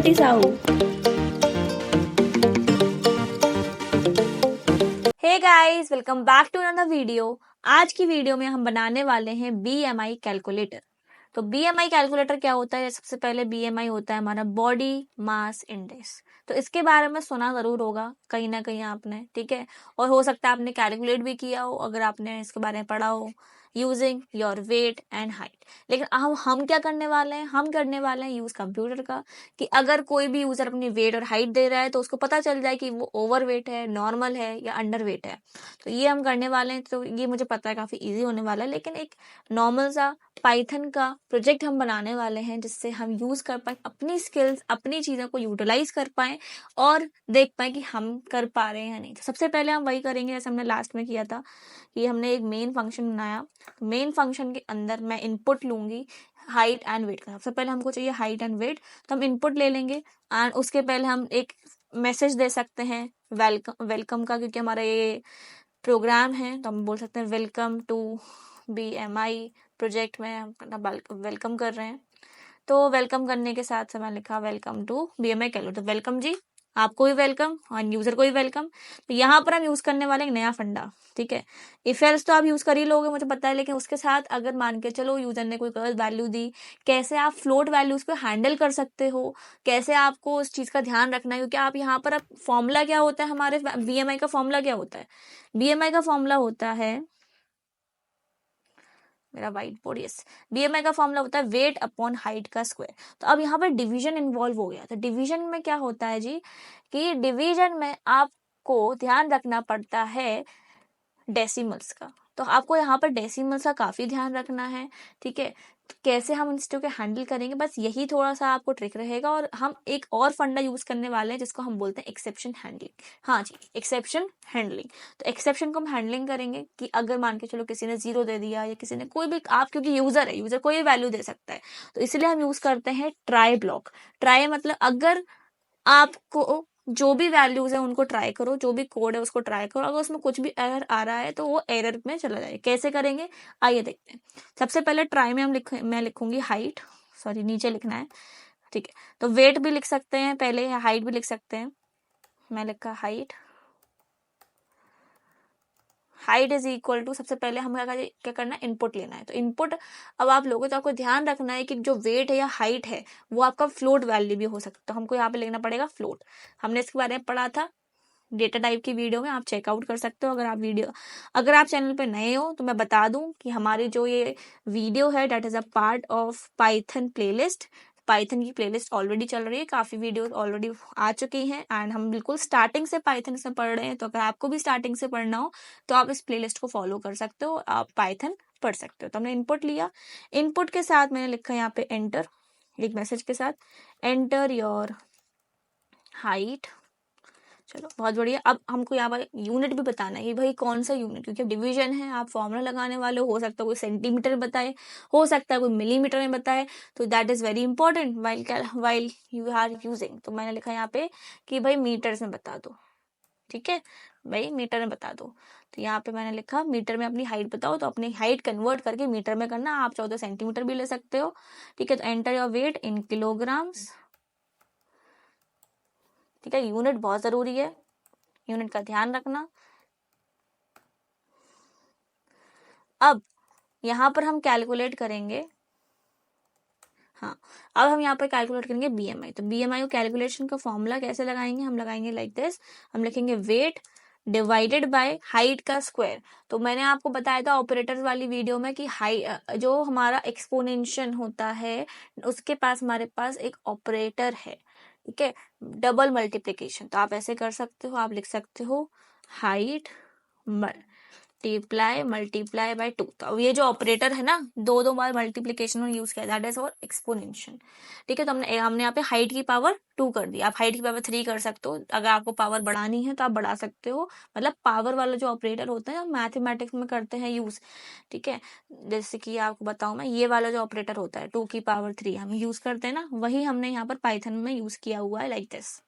Aunty Sahu. Hey guys, welcome back to another video. आज की video में हम बनाने वाले हैं BMI कैलकुलेटर। तो BMI कैलकुलेटर क्या होता है? सबसे पहले BMI होता है हमारा बॉडी मास इंडेक्स। तो इसके बारे में सुना जरूर होगा कहीं ना कहीं आपने, ठीक है। और हो सकता है आपने कैलकुलेट भी किया हो अगर आपने इसके बारे में पढ़ा हो, using your weight and height. लेकिन हम क्या करने वाले हैं? हम करने वाले हैं यूज कंप्यूटर का, कि अगर कोई भी यूजर अपनी वेट और हाइट दे रहा है तो उसको पता चल जाए कि वो ओवर वेट है, नॉर्मल है या अंडर वेट है। तो ये हम करने वाले हैं। तो ये मुझे पता है काफी इजी होने वाला है, लेकिन एक नॉर्मल सा पाइथन का प्रोजेक्ट हम बनाने वाले हैं जिससे हम यूज कर पाए अपनी स्किल्स, अपनी चीजों को यूटिलाइज कर पाए और देख पाए कि हम कर पा रहे हैं या नहीं। तो सबसे पहले हम वही करेंगे जैसे हमने लास्ट में किया था, कि हमने एक मेन फंक्शन बनाया। मेन फंक्शन के अंदर मैं इनपुट लूंगी हाइट एंड वेट का। सबसे पहले हमको चाहिए हाइट एंड वेट, तो हम इनपुट ले लेंगे एंड उसके पहले हम एक मैसेज दे सकते हैं वेलकम वेलकम का, क्योंकि हमारा ये प्रोग्राम है तो हम बोल सकते हैं वेलकम टू BMI प्रोजेक्ट में हम वेलकम कर रहे हैं। तो वेलकम करने के साथ से मैं लिखा वेलकम टू BMI कैलकुलेटर। तो वेलकम जी, आपको भी वेलकम और यूजर को भी वेलकम। तो यहाँ पर हम यूज करने वाले एक नया फंडा, ठीक है। इफ एल्स तो आप यूज कर ही लोगे मुझे पता है, लेकिन उसके साथ अगर मान के चलो यूजर ने कोई गलत वैल्यू दी, कैसे आप फ्लोट वैल्यूज को हैंडल कर सकते हो, कैसे आपको उस चीज का ध्यान रखना है। क्योंकि आप यहाँ पर अब फॉर्मूला क्या होता है हमारे BMI का फॉर्मूला क्या होता है? BMI का फॉर्मूला होता है, मेरा वाइट बोर्ड, यस। BMI का फॉर्मूला होता है वेट अपॉन हाइट का स्क्वायर। तो अब यहाँ पर डिवीजन इन्वॉल्व हो गया। तो डिवीजन में क्या होता है जी, कि डिवीजन में आपको ध्यान रखना पड़ता है डेसिमल्स का। तो आपको यहाँ पर डेसिमल्स का काफी ध्यान रखना है, ठीक है। तो कैसे हम इन चीजों को हैंडल करेंगे, बस यही थोड़ा सा आपको ट्रिक रहेगा। और हम एक और फंडा यूज करने वाले हैं जिसको हम बोलते हैं एक्सेप्शन हैंडलिंग। हाँ जी, एक्सेप्शन हैंडलिंग। तो एक्सेप्शन को हम हैंडलिंग करेंगे कि अगर मान के चलो किसी ने 0 दे दिया या किसी ने कोई भी, आप क्योंकि यूजर है, यूजर कोई भी वैल्यू दे सकता है, तो इसलिए हम यूज करते हैं ट्राई ब्लॉक। ट्राई मतलब अगर आपको जो भी वैल्यूज है उनको ट्राई करो, जो भी कोड है उसको ट्राई करो, अगर उसमें कुछ भी एरर आ रहा है तो वो एरर में चला जाए। कैसे करेंगे आइए देखते हैं। सबसे पहले ट्राई में मैं लिखूंगी हाइट, सॉरी नीचे लिखना है, ठीक है। तो वेट भी लिख सकते हैं पहले, हाइट भी लिख सकते हैं। मैं लिखा height, height is equal to, सबसे पहले हम क्या करना है, इनपुट लेना है। तो इनपुट अब आप लोगों, तो आपको ध्यान रखना है कि जो वेट है या हाइट है वो आपका फ्लोट वैल्यू भी हो सकता है। तो हमको यहाँ पे लिखना पड़ेगा फ्लोट। हमने इसके बारे में पढ़ा था डेटा टाइप की वीडियो में, आप चेकआउट कर सकते हो। अगर आप चैनल पे नए हो तो मैं बता दूं कि हमारी जो ये वीडियो है that is a part of Python playlist. Python की प्लेलिस्ट ऑलरेडी चल रही है, काफी वीडियोस ऑलरेडी आ चुकी हैं एंड हम बिल्कुल स्टार्टिंग से पाइथन से पढ़ रहे हैं। तो अगर आपको भी स्टार्टिंग से पढ़ना हो तो आप इस प्लेलिस्ट को फॉलो कर सकते हो, आप पाइथन पढ़ सकते हो। तो हमने इनपुट लिया, इनपुट के साथ मैंने लिखा यहाँ पे एंटर, एक मैसेज के साथ, एंटर योर हाइट। चलो बहुत बढ़िया। अब हमको यहाँ पर यूनिट भी बताना है कि भाई कौन सा यूनिट, क्योंकि डिवीजन है, आप फॉर्मूला लगाने वाले हो सकता है कोई सेंटीमीटर बताए, हो सकता है कोई मिलीमीटर में बताए। तो that is very important while you are using. तो मैंने लिखा यहाँ पे कि भाई मीटर्स में बता दो, ठीक है भाई मीटर में बता दो। तो यहाँ पे मैंने लिखा मीटर में अपनी हाइट बताओ। तो अपनी हाइट कन्वर्ट करके मीटर में करना, आप 14 सेंटीमीटर भी ले सकते हो, ठीक है। तो enter your weight in kilograms, ठीक है। यूनिट बहुत जरूरी है, यूनिट का ध्यान रखना। अब यहाँ पर हम कैलकुलेट करेंगे, हाँ अब हम यहाँ पर कैलकुलेट करेंगे BMI। तो BMI को कैलकुलेशन का फॉर्मूला कैसे लगाएंगे, हम लगाएंगे लाइक दिस। हम लिखेंगे वेट डिवाइडेड बाय हाइट का स्क्वायर। तो मैंने आपको बताया था ऑपरेटर्स वाली वीडियो में कि जो हमारा एक्सपोनेंशियल होता है उसके पास हमारे पास एक ऑपरेटर है, ठीक है, डबल मल्टीप्लीकेशन। तो आप ऐसे कर सकते हो, आप लिख सकते हो हाइट मल्टीप्लाई बाय 2। तो अब ये जो ऑपरेटर है ना, दो दो बार मल्टीप्लीकेशन में यूज किया, दैट इज और एक्सपोनेंशियल, ठीक है। तो हमने यहाँ पे हाइट की पावर 2 कर दी, आप हाइट की पावर 3 कर सकते हो। अगर आपको पावर बढ़ानी है तो आप बढ़ा सकते हो, मतलब पावर वाला जो ऑपरेटर होता है मैथमेटिक्स में करते हैं यूज, ठीक है। जैसे कि आपको बताऊं मैं, ये वाला जो ऑपरेटर होता है 2 की पावर 3 हम यूज करते हैं ना, वही हमने यहाँ पर पाइथन में यूज किया हुआ है लाइक दिस,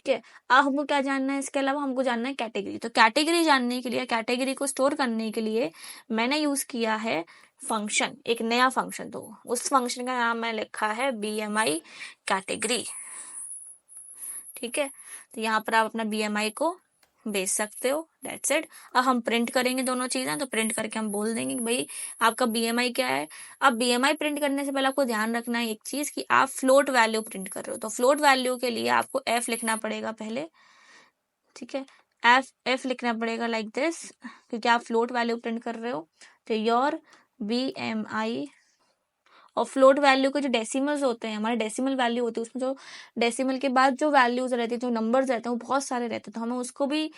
ठीक है। अब हमको क्या जानना है, इसके अलावा हमको जानना है कैटेगरी। तो कैटेगरी जानने के लिए, कैटेगरी को स्टोर करने के लिए मैंने यूज किया है फंक्शन, एक नया फंक्शन, तो उस फंक्शन का नाम मैंने लिखा है BMI कैटेगरी। ठीक है, तो यहाँ पर आप अपना BMI को भेज सकते हो, दैट्स इट। अब हम प्रिंट करेंगे दोनों चीजें, तो प्रिंट करके हम बोल देंगे कि भाई आपका BMI क्या है। अब BMI प्रिंट करने से पहले आपको ध्यान रखना है एक चीज कि आप फ्लोट वैल्यू प्रिंट कर रहे हो, तो फ्लोट वैल्यू के लिए आपको F लिखना पड़ेगा पहले। ठीक है, F लिखना पड़ेगा लाइक दिस, क्योंकि आप फ्लोट वैल्यू प्रिंट कर रहे हो। तो योर BMI, और फ्लोट वैल्यू के जो डेसिमल्स होते हैं, हमारे डेसिमल वैल्यू होती है, उसमें जो डेसिमल के बाद जो वैल्यूज रहती है, जो नंबर्स रहते हैं, वो बहुत सारे रहते हैं, तो हमें उसको भी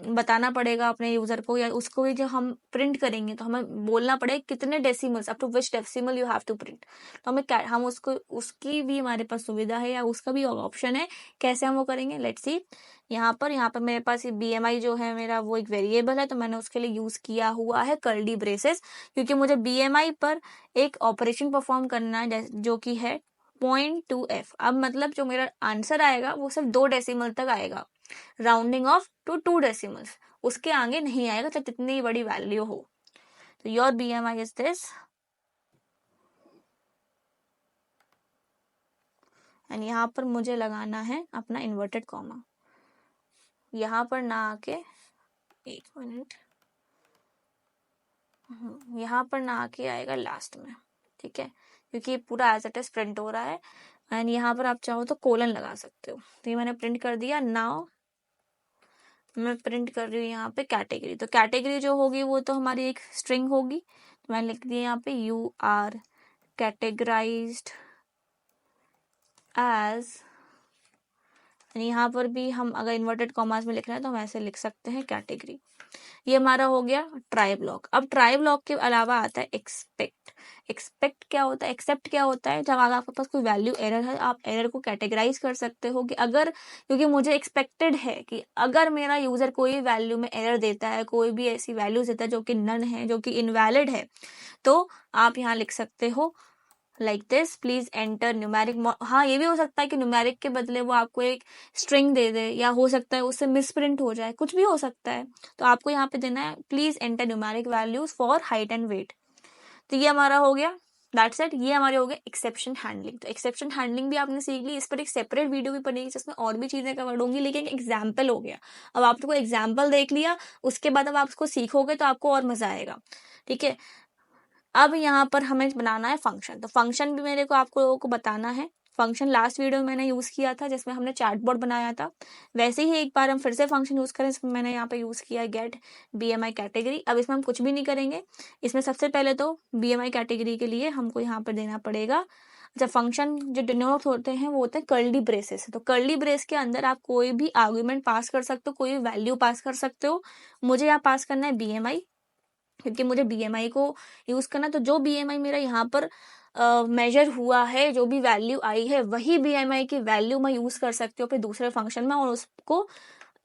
बताना पड़ेगा अपने यूजर को, या उसको भी जो हम प्रिंट करेंगे तो हमें बोलना पड़ेगा कितने decimals, up to which decimal you have to print. तो हम उसको, उसकी भी हमारे पास सुविधा है, या उसका भी ऑप्शन है, कैसे हम वो करेंगे, लेट्स सी। यहाँ पर मेरे पास ये BMI जो है मेरा, वो एक वेरिएबल है, तो मैंने उसके लिए यूज किया हुआ है कर्ली ब्रेसेस, क्योंकि मुझे BMI पर एक ऑपरेशन परफॉर्म करना है, जो कि है 0.2F। अब मतलब जो मेरा आंसर आएगा वो सिर्फ 2 डेसिमल तक आएगा, राउंडिंग ऑफ टू 2 डेसिमल्स, उसके आगे नहीं आएगा, चाहे कितनी बड़ी वैल्यू हो। तो your BMI is this, and यहाँ पर मुझे लगाना है अपना इन्वर्टेड कॉमा, यहाँ पर ना आके, एक मिनट, यहाँ पर ना आके आएगा लास्ट में। ठीक है, क्योंकि ये पूरा एज इट इज प्रिंट हो रहा है, एंड यहाँ पर आप चाहो तो कोलन लगा सकते हो। तो ये मैंने प्रिंट कर दिया। नाउ मैं प्रिंट कर रही हूँ यहाँ पे कैटेगरी, तो कैटेगरी जो होगी वो तो हमारी एक स्ट्रिंग होगी, तो मैंने लिख दिया यहाँ पे यू आर कैटेगराइज्ड एज, यहाँ पर भी हम अगर इन्वर्टेड कॉमास में लिखना है तो हम ऐसे लिख सकते हैं कैटेगरी। ये हमारा हो गया ट्राई ब्लॉक। अब ट्राई ब्लॉक के अलावा आता है एक्सपेक्ट। एक्सपेक्ट क्या होता है, एक्सेप्ट क्या होता है, जब अगर आपके पास कोई वैल्यू एरर है, आप एरर को कैटेगराइज कर सकते हो कि अगर, क्योंकि मुझे एक्सपेक्टेड है कि अगर मेरा यूजर कोई वैल्यू में एरर देता है, कोई भी ऐसी वैल्यूज देता है जो कि नन है, जो कि इनवैलिड है, तो आप यहाँ लिख सकते हो like this, please enter numeric. हाँ, ये भी हो सकता है कि न्यूमेरिक के बदले वो आपको एक स्ट्रिंग दे दे, या हो सकता है उससे मिसप्रिंट हो जाए, कुछ भी हो सकता है। तो आपको यहाँ पे देना है please enter numeric values for height and weight. तो ये हमारा हो गया, दैट्स इट। ये हमारे हो गए एक्सेप्शन हैंडलिंग। तो एक्सेप्शन हैंडलिंग भी आपने सीख ली, इस पर एक सेपरेट वीडियो भी बनेगी जिसमें और भी चीजें कवर होंगी, लेकिन एग्जाम्पल हो गया। अब आपको एग्जाम्पल देख लिया, उसके बाद अब आप उसको सीखोगे तो आपको और मजा आएगा। ठीक है, अब यहाँ पर हमें बनाना है फंक्शन। तो फंक्शन भी मेरे को आपको लोगों को बताना है। फंक्शन लास्ट वीडियो में मैंने यूज किया था, जिसमें हमने चैटबॉट बनाया था, वैसे ही एक बार हम फिर से फंक्शन यूज करें। इसमें मैंने यहाँ पे यूज किया गेट BMI कैटेगरी। अब इसमें हम कुछ भी नहीं करेंगे, इसमें सबसे पहले तो BMI कैटेगरी के लिए हमको यहाँ पर देना पड़ेगा। अच्छा, फंक्शन जो डिनोट होते हैं वो होते हैं कर्ली ब्रेसेस। तो कर्ली ब्रेस के अंदर आप कोई भी आर्ग्यूमेंट पास कर सकते हो, कोई भी वैल्यू पास कर सकते हो। मुझे यहाँ पास करना है BMI, क्योंकि मुझे BMI को यूज करना, तो जो BMI मेरा यहाँ पर मेजर हुआ है, जो भी वैल्यू आई है, वही BMI की वैल्यू मैं यूज कर सकती हूँ अपने दूसरे फंक्शन में, और उसको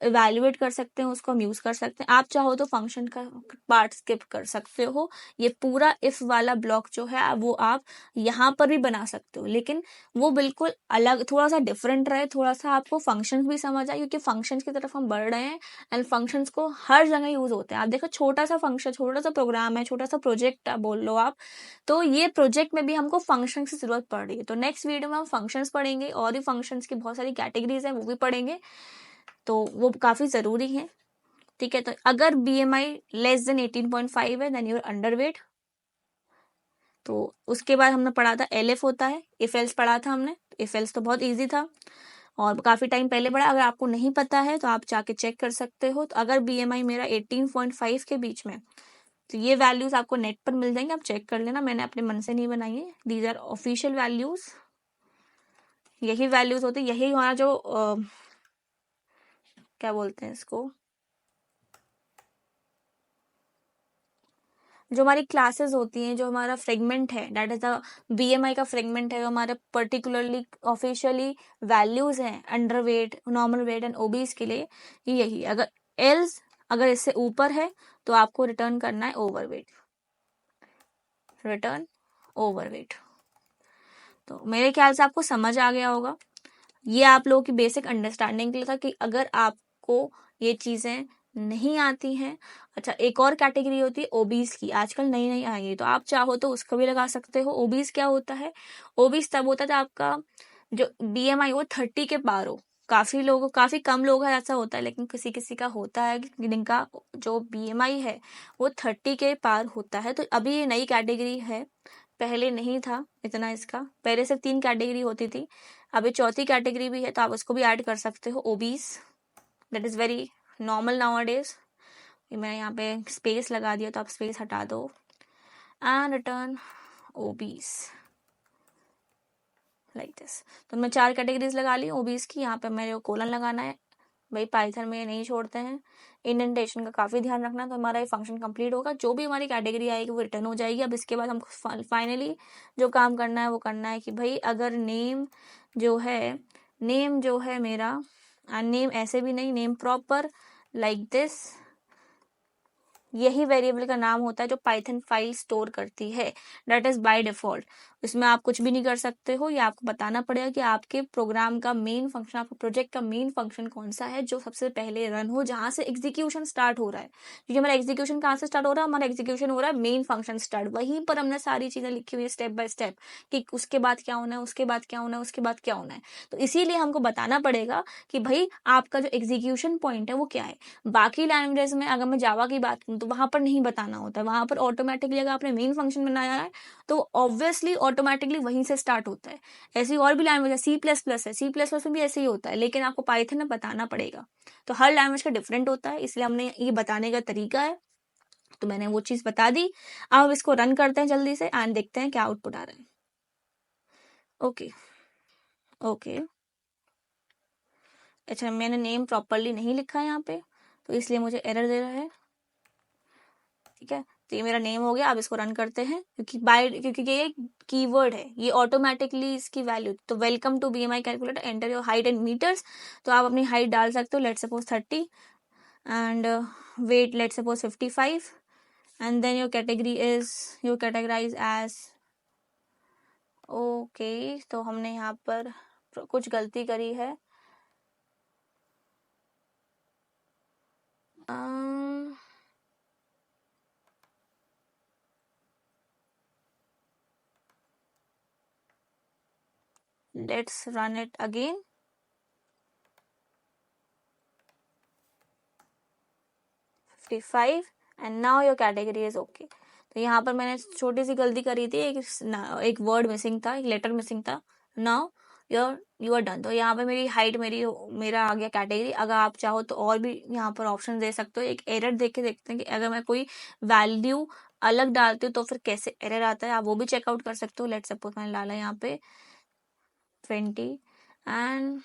इवेल्युएट कर सकते हैं, उसको हम यूज कर सकते हैं। आप चाहो तो फंक्शन का पार्ट स्किप कर सकते हो। ये पूरा इफ वाला ब्लॉक जो है वो आप यहाँ पर भी बना सकते हो, लेकिन वो बिल्कुल अलग, थोड़ा सा डिफरेंट रहे, थोड़ा सा आपको फंक्शंस भी समझ आए, क्योंकि फंक्शंस की तरफ हम बढ़ रहे हैं, एंड फंक्शंस को हर जगह यूज होते हैं। आप देखो, छोटा सा फंक्शन, छोटा सा प्रोग्राम है, छोटा सा प्रोजेक्ट बोल लो आप, तो ये प्रोजेक्ट में भी हमको फंक्शन की जरूरत पड़ रही है। तो नेक्स्ट वीडियो में हम फंक्शंस पढ़ेंगे, और भी फंक्शंस की बहुत सारी कैटेगरीज है वो भी पढ़ेंगे, तो वो काफी जरूरी है। ठीक है, तो अगर BMI लेस देन 18.5 है, देन यूर अंडरवेट। तो उसके बाद हमने पढ़ा था LF होता है, इफ एल्स पढ़ा था हमने। इफ एल्स तो बहुत इजी था और काफी टाइम पहले पढ़ा। अगर आपको नहीं पता है तो आप जाके चेक कर सकते हो। तो अगर BMI मेरा 18.5 के बीच में, तो ये वैल्यूज आपको नेट पर मिल जाएंगे, आप चेक कर लेना, मैंने अपने मन से नहीं बनाई है, दीज आर ऑफिशियल वैल्यूज। यही वैल्यूज होती, यही हमारा जो क्या बोलते हैं इसको, जो हमारी क्लासेस होती हैं, जो हमारा फ्रेगमेंट है, दैट इज द BMI का फ्रेगमेंट है, जो हमारे पर्टिकुलरली ऑफिशियली वैल्यूज हैं under weight, normal weight and obese के लिए। यही अगर एल्स, अगर इससे ऊपर है तो आपको रिटर्न करना है ओवरवेट, रिटर्न ओवरवेट। तो मेरे ख्याल से आपको समझ आ गया होगा। ये आप लोगों की बेसिक अंडरस्टैंडिंग के लिए था कि अगर आपको ये चीजें नहीं आती हैं। अच्छा, एक और कैटेगरी होती है ओबीज की, आजकल नई नई आई है, तो आप चाहो तो उसको भी लगा सकते हो। ओबीज क्या होता है? ओबीज तब होता है आपका जो बीएमआई वो 30 के पार हो। काफी कम लोग हैं ऐसा होता है, लेकिन किसी किसी का होता है कि जिनका जो बीएमआई है वो 30 के पार होता है। तो अभी ये नई कैटेगरी है, पहले नहीं था इतना इसका। पहले सिर्फ 3 कैटेगरी होती थी, अभी चौथी कैटेगरी भी है, तो आप उसको भी ऐड कर सकते हो, obese. That is very normal now days. मैं यहाँ पे स्पेस लगा दिया, तो आप स्पेस हटा दो and return obese like this. तो मैं 4 कैटेगरीज लगा ली ओबीज की। यहाँ पे मेरे को कोलन लगाना है, भाई पाइथन में नहीं छोड़ते हैं। इंडेंटेशन का काफी ध्यान रखना, तो हमारा ये फंक्शन कंप्लीट होगा। जो भी हमारी कैटेगरी आएगी वो रिटर्न हो जाएगी। अब इसके बाद हमको फाइनली जो काम करना है वो करना है कि भाई अगर नेम जो है मेरा, नेम ऐसे भी नहीं, नेम प्रॉपर लाइक दिस, यही वेरिएबल का नाम होता है जो पाइथन फाइल स्टोर करती है। That is by default. इसमें आप कुछ भी नहीं कर सकते हो, ये आपको बताना पड़ेगा कि आपके प्रोग्राम का मेन फंक्शन, आपके प्रोजेक्ट का मेन फंक्शन कौन सा है जो सबसे पहले रन हो, जहां से एग्जीक्यूशन स्टार्ट हो रहा है। क्योंकि हमारा एग्जीक्यूशन कहाँ से स्टार्ट हो रहा है? हमारा एग्जीक्यूशन हो रहा है मेन फंक्शन स्टार्ट, वहीं पर हमने सारी चीजें लिखी हुई है स्टेप बाय स्टेप कि उसके बाद क्या होना है, उसके बाद क्या होना है, उसके बाद क्या होना है। तो इसीलिए हमको बताना पड़ेगा कि भाई आपका जो एग्जीक्यूशन पॉइंट है वो क्या है। बाकी लैंग्वेज में अगर मैं जावा की बात करूँ तो वहां पर नहीं बताना होता है, वहां पर ऑटोमेटिकली अगर आपने मेन फंक्शन बनाया है तो ऑब्वियसली ऑटोमेटिकली वहीं से स्टार्ट होता है। ऐसी और भी लैंग्वेज है, C++ है, C++ में भी ऐसे ही होता है, लेकिन आपको पाइथन में बताना पड़ेगा। तो हर लैंग्वेज का डिफरेंट होता है, इसलिए हमने ये बताने का तरीका है। तो मैंने वो चीज बता दी। अब इसको रन करते हैं जल्दी से एंड देखते हैं क्या आउटपुट आ रहा है। Okay okay. अच्छा, मैंने नेम प्रॉपरली नहीं लिखा है यहाँ पे, तो इसलिए मुझे एरर दे रहा है। ठीक है, तो ये मेरा नेम हो गया। अब इसको रन करते हैं, क्योंकि ये कीवर्ड है, ये ऑटोमेटिकली इसकी वैल्यू। तो welcome to BMI calculator, enter your height in metres. तो आप अपनी हाइट डाल सकते हो, let suppose 30 and weight let suppose 55 and then your categorise as okay. तो हमने यहाँ पर कुछ गलती करी है। Let's run it again. And now your category is okay. तो यहाँ पर मैंने छोटी सी गलती करी थी, एक वर्ड मिसिंग था, एक लेटर मिसिंग था। Now you are done. तो यहाँ पे मेरी हाइट मेरा आ गया कैटेगरी। अगर आप चाहो तो और भी यहाँ पर ऑप्शन दे सकते हो। एक एरर देख के देखते हैं कि अगर मैं कोई वैल्यू अलग डालती हूँ तो फिर कैसे एरर आता है, आप वो भी चेकआउट कर सकते हो। लेट सपोज मैंने डाला यहाँ पे 20 एंड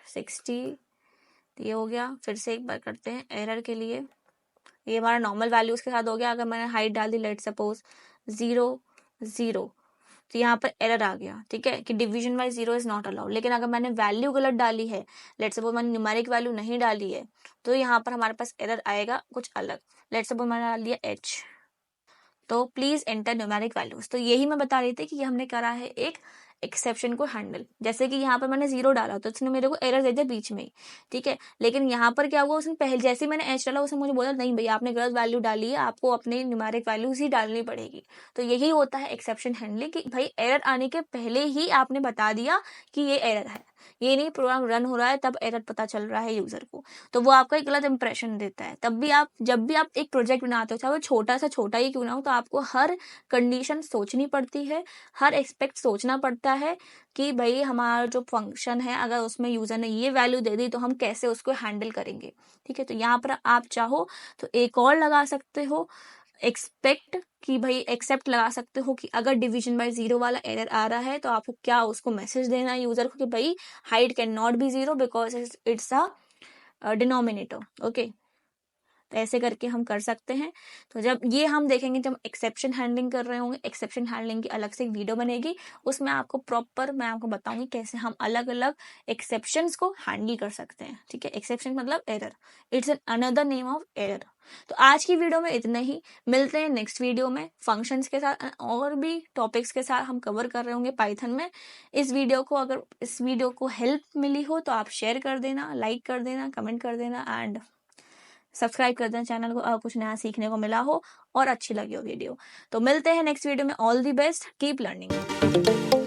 60, ये हो गया। फिर से एक बार करते हैं एरर के लिए। ये हमारा नॉर्मल वैल्यूज के साथ हो गया। अगर मैंने हाइट डाल दी लेट सपोज 0 तो यहाँ पर एरर आ गया। ठीक है, कि division bye 0 is not allowed. लेकिन अगर मैंने वैल्यू गलत डाली है, लेट सपोज मैंने न्यूमेरिक वैल्यू नहीं डाली है, तो यहाँ पर हमारे पास एरर आएगा कुछ अलग। लेट सपोज मैंने डाल दिया h, तो प्लीज एंटर न्यूमेरिक वैल्यूज। तो यही मैं बता रही थी कि हमने करा है एक एक्सेप्शन को हैंडल। जैसे कि यहाँ पर मैंने 0 डाला तो उसने मेरे को एरर दे दिया बीच में ही। ठीक है, लेकिन यहाँ पर क्या हुआ, उसने पहले जैसे ही मैंने एच डाला उसने मुझे बोला नहीं भैया आपने गलत वैल्यू डाली है, आपको अपने न्यूमेरिक वैल्यूज ही डालनी पड़ेगी। तो यही होता है एक्सेप्शन हैंडलिंग, कि भाई एरर आने के पहले ही आपने बता दिया कि ये एरर है। ये नहीं प्रोग्राम रन हो रहा है तब एरर पता चल रहा है यूजर को, तो वो आपका एक गलत इंप्रेशन देता है। तब भी आप जब भी आप एक प्रोजेक्ट बनाते हो, चाहे वो छोटा सा छोटा ही क्यों ना हो, तो आपको हर कंडीशन सोचनी पड़ती है, हर एक्सपेक्ट सोचना पड़ता है कि भाई हमारा जो फंक्शन है अगर उसमें यूजर ने ये वैल्यू दे दी तो हम कैसे उसको हैंडल करेंगे। ठीक है, तो यहाँ पर आप चाहो तो एक और लगा सकते हो एक्सपेक्ट, कि भाई एक्सेप्ट लगा सकते हो कि अगर डिवीजन बाय 0 वाला एरर आ रहा है तो आपको क्या उसको मैसेज देना है यूजर को कि भाई height can not be 0 because it's a denominator. Okay, तो ऐसे करके हम कर सकते हैं। तो जब ये हम देखेंगे, जब एक्सेप्शन हैंडलिंग कर रहे होंगे, एक्सेप्शन हैंडलिंग की अलग से एक वीडियो बनेगी, उसमें आपको प्रॉपर मैं आपको बताऊंगी कैसे हम अलग अलग एक्सेप्शंस को हैंडल कर सकते हैं। ठीक है, एक्सेप्शन मतलब error, it's an another name of error. तो आज की वीडियो में इतना ही, मिलते हैं नेक्स्ट वीडियो में फंक्शंस के साथ और भी टॉपिक्स के साथ हम कवर कर रहे होंगे पाइथन में। अगर इस वीडियो को हेल्प मिली हो तो आप शेयर कर देना, लाइक कर देना, कमेंट कर देना एंड सब्सक्राइब कर दें चैनल को, कुछ नया सीखने को मिला हो और अच्छी लगी हो वीडियो। तो मिलते हैं नेक्स्ट वीडियो में। All the best, keep learning.